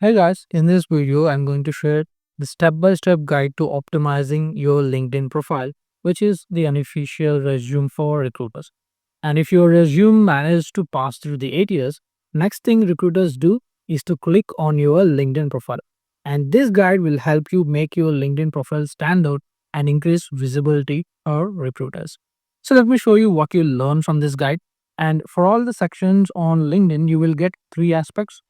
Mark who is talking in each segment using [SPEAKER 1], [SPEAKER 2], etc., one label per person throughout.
[SPEAKER 1] Hey guys, in this video, I'm going to share the step-by-step guide to optimizing your LinkedIn profile, which is the unofficial resume for recruiters. And if your resume managed to pass through the ATS, next thing recruiters do is to click on your LinkedIn profile. And this guide will help you make your LinkedIn profile stand out and increase visibility for recruiters. So let me show you what you learn from this guide. And for all the sections on LinkedIn, you will get three aspects.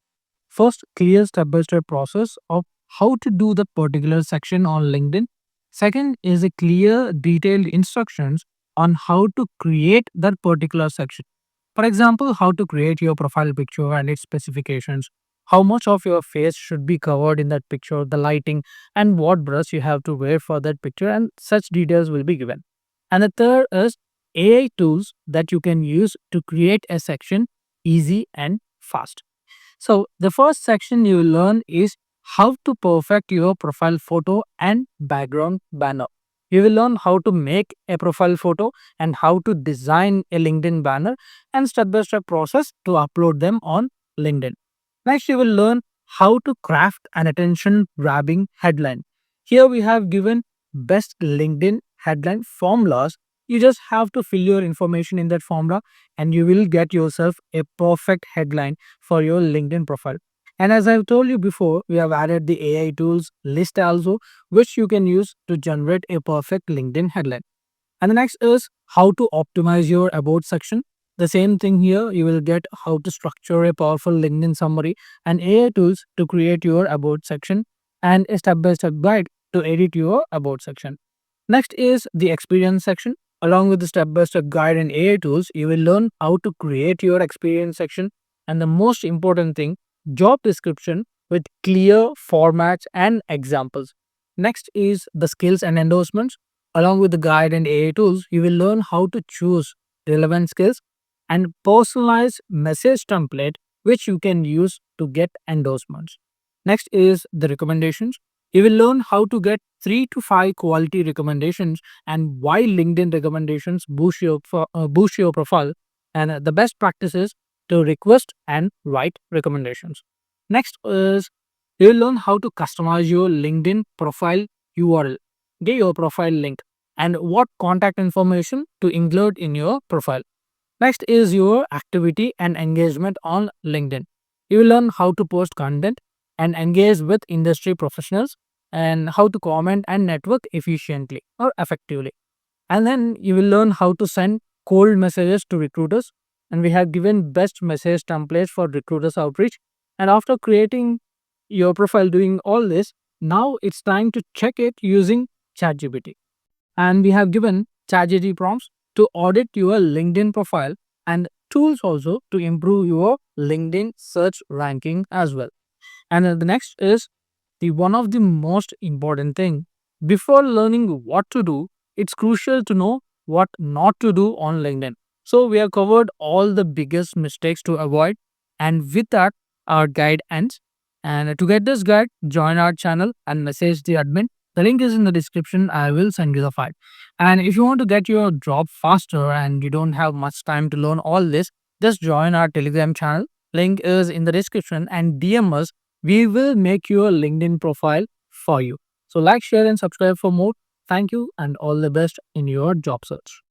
[SPEAKER 1] First, clear step-by-step process of how to do the particular section on LinkedIn. Second is a clear, detailed instructions on how to create that particular section. For example, how to create your profile picture and its specifications, how much of your face should be covered in that picture, the lighting, and what brush you have to wear for that picture, and such details will be given. And the third is AI tools that you can use to create a section easy and fast. So, the first section you will learn is how to perfect your profile photo and background banner. You will learn how to make a profile photo and how to design a LinkedIn banner and step by step process to upload them on LinkedIn. Next, you will learn how to craft an attention grabbing headline. Here we have given best LinkedIn headline formulas. You just have to fill your information in that formula and you will get yourself a perfect headline for your LinkedIn profile. And as I've told you before, we have added the AI tools list also, which you can use to generate a perfect LinkedIn headline. And the next is how to optimize your about section. The same thing here, you will get how to structure a powerful LinkedIn summary and AI tools to create your about section and a step by step guide to edit your about section. Next is the experience section. Along with the step by step guide and AI tools, you will learn how to create your experience section. And the most important thing, job description with clear formats and examples. Next is the skills and endorsements. Along with the guide and AI tools, you will learn how to choose relevant skills and personalized message template which you can use to get endorsements. Next is the recommendations. You will learn how to get 3 to 5 quality recommendations and why LinkedIn recommendations boost your profile, and the best practices to request and write recommendations. Next is you will learn how to customize your LinkedIn profile URL, get your profile link, and what contact information to include in your profile. Next is your activity and engagement on LinkedIn. You will learn how to post content and engage with industry professionals and how to comment and network efficiently or effectively. And then you will learn how to send cold messages to recruiters. And we have given best message templates for recruiters outreach. And after creating your profile doing all this, now it's time to check it using ChatGPT. And we have given ChatGPT prompts to audit your LinkedIn profile and tools also to improve your LinkedIn search ranking as well. And the next is the one of the most important thing. Before learning what to do, it's crucial to know what not to do on LinkedIn. So we have covered all the biggest mistakes to avoid, and with that our guide ends. And to get this guide, join our channel and message the admin. The link is in the description. I will send you the file. And if you want to get your job faster and you don't have much time to learn all this, just join our Telegram channel. Link is in the description and DM us. We will make your LinkedIn profile for you. So like, share and subscribe for more. Thank you and all the best in your job search.